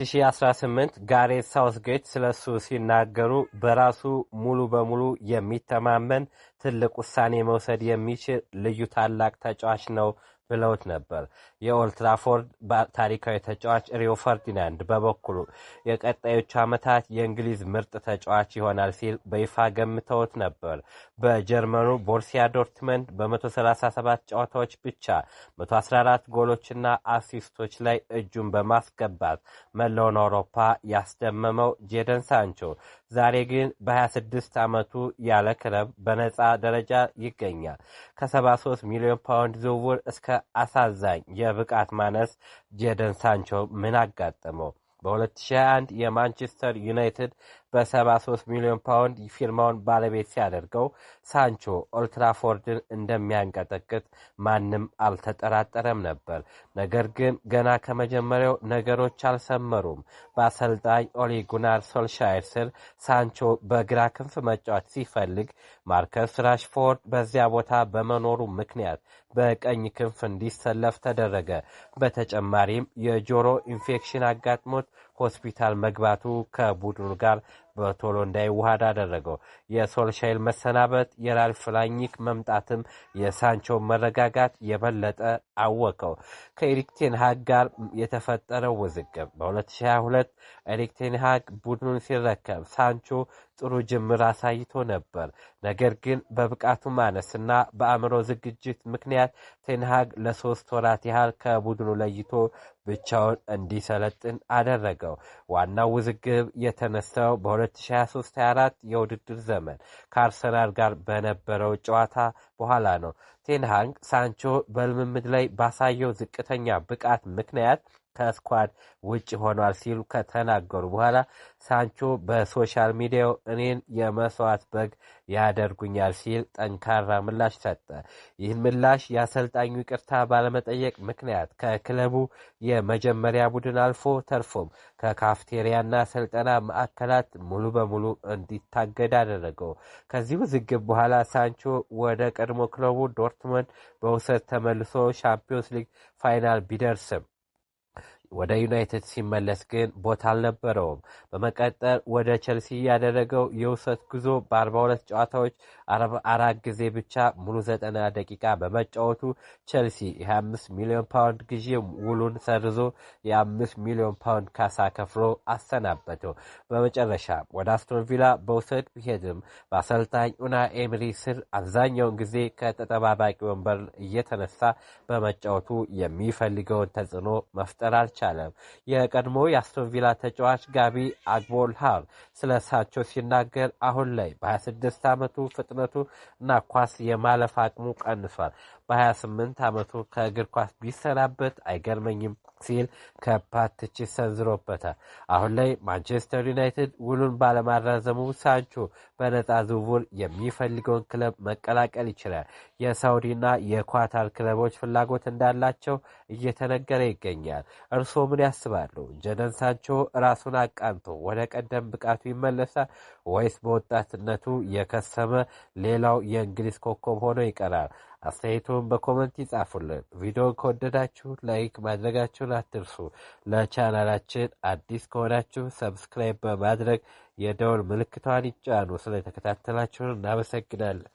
2018 ጋሬት ሳውዝጌት ስለሱ ሲናገሩ በራሱ ሙሉ በሙሉ የሚተማመን ትልቅ ውሳኔ መውሰድ የሚችል ልዩ ታላቅ ተጫዋች ነው ብለውት ነበር። የኦልድ ትራፎርድ ታሪካዊ ተጫዋች ሪዮ ፈርዲናንድ በበኩሉ የቀጣዮቹ ዓመታት የእንግሊዝ ምርጥ ተጫዋች ይሆናል ሲል በይፋ ገምተውት ነበር። በጀርመኑ ቦሩሲያ ዶርትመንድ በ137 ጨዋታዎች ብቻ 114 ጎሎችና አሲስቶች ላይ እጁን በማስገባት መላውን አውሮፓ ያስደመመው ጄደን ሳንቾ ዛሬ ግን በ26 ዓመቱ ያለ ክለብ በነፃ ደረጃ ይገኛል። ከ73 ሚሊዮን ፓውንድ ዝውውር እስከ አሳዛኝ የብቃት ማነስ ጄደን ሳንቾ ምን አጋጠመው? በ2021 የማንቸስተር ዩናይትድ በ73 ሚሊዮን ፓውንድ ፊርማውን ባለቤት ሲያደርገው ሳንቾ ኦልድ ትራፎርድን እንደሚያንቀጠቅጥ ማንም አልተጠራጠረም ነበር። ነገር ግን ገና ከመጀመሪያው ነገሮች አልሰመሩም። በአሰልጣኝ ኦሊ ጉናር ሶልሻየር ስር ሳንቾ በግራ ክንፍ መጫወት ሲፈልግ ማርከስ ራሽፎርድ በዚያ ቦታ በመኖሩ ምክንያት በቀኝ ክንፍ እንዲሰለፍ ተደረገ። በተጨማሪም የጆሮ ኢንፌክሽን አጋጥሞት ሆስፒታል መግባቱ ከቡድኑ ጋር በቶሎ እንዳይዋሃድ አደረገው። የሶልሻይር መሰናበት የራልፍ ራኒክ መምጣትም የሳንቾ መረጋጋት የበለጠ አወከው። ከኤሪክ ቴን ሃግ ጋር የተፈጠረው ውዝግብ በ2022 ኤሪክ ቴን ሃግ ቡድኑን ሲረከብ ሳንቾ ጥሩ ጅምር አሳይቶ ነበር። ነገር ግን በብቃቱ ማነስና በአእምሮ ዝግጅት ምክንያት ቴን ሃግ ለ3 ወራት ያህል ከቡድኑ ለይቶ ብቻውን እንዲሰለጥን አደረገው። ዋናው ውዝግብ የተነሳው በ2023-24 የውድድር ዘመን ከአርሰናል ጋር በነበረው ጨዋታ በኋላ ነው። ቴን ሃግ ሳንቾ በልምምድ ላይ ባሳየው ዝቅተኛ ብቃት ምክንያት ከስኳድ ውጭ ሆኗል ሲሉ ከተናገሩ በኋላ ሳንቾ በሶሻል ሚዲያው እኔን የመስዋዕት በግ ያደርጉኛል ሲል ጠንካራ ምላሽ ሰጠ። ይህን ምላሽ የአሰልጣኙ ይቅርታ ባለመጠየቅ ምክንያት ከክለቡ የመጀመሪያ ቡድን አልፎ ተርፎም ከካፍቴሪያና ስልጠና ማዕከላት ሙሉ በሙሉ እንዲታገድ አደረገው። ከዚህ ውዝግብ በኋላ ሳንቾ ወደ ቀድሞ ክለቡ ዶርትመንድ በውሰት ተመልሶ ሻምፒዮንስ ሊግ ፋይናል ቢደርስም ወደ ዩናይትድ ሲመለስ ግን ቦታ አልነበረውም። በመቀጠል ወደ ቸልሲ ያደረገው የውሰት ጉዞ በ42 ጨዋታዎች 44 ጊዜ ብቻ ሙሉ 90 ደቂቃ በመጫወቱ ቸልሲ የ25 ሚሊዮን ፓውንድ ግዢ ውሉን ሰርዞ የ5 ሚሊዮን ፓውንድ ካሳ ከፍሎ አሰናበተው። በመጨረሻ ወደ አስቶን ቪላ በውሰት ቢሄድም በአሰልጣኝ ኡናይ ኤምሪ ስር አብዛኛውን ጊዜ ከተጠባባቂ ወንበር እየተነሳ በመጫወቱ የሚፈልገውን ተጽዕኖ መፍጠር አልቻለም። የቀድሞ የአስቶን ቪላ ተጫዋች ጋቢ አግቦልሃር ስለ ሳንቾ ሲናገር አሁን ላይ በ26 ዓመቱ ፍጥነቱ እና ኳስ የማለፍ አቅሙ ቀንሷል። በ28 ዓመቱ ከእግር ኳስ ቢሰናበት አይገርመኝም ሲል ከባድ ትችት ሰንዝሮበታል። አሁን ላይ ማንቸስተር ዩናይትድ ውሉን ባለማራዘሙ ሳንቾ በነፃ ዝውውር የሚፈልገውን ክለብ መቀላቀል ይችላል። የሳውዲና የኳታር ክለቦች ፍላጎት እንዳላቸው እየተነገረ ይገኛል። እርስዎ ምን ያስባሉ? ጄደን ሳንቾ ራሱን አቃንቶ ወደ ቀደም ብቃቱ ይመለሳል ወይስ በወጣትነቱ የከሰመ ሌላው የእንግሊዝ ኮከብ ሆኖ ይቀራል? አስተያየቱን በኮመንት ይጻፉልን። ቪዲዮን ከወደዳችሁ ላይክ ማድረጋችሁን አትርሱ። ለቻናላችን አዲስ ከሆናችሁ ሰብስክራይብ በማድረግ የደወል ምልክቷን ይጫኑ። ስለተከታተላችሁን እናመሰግናለን።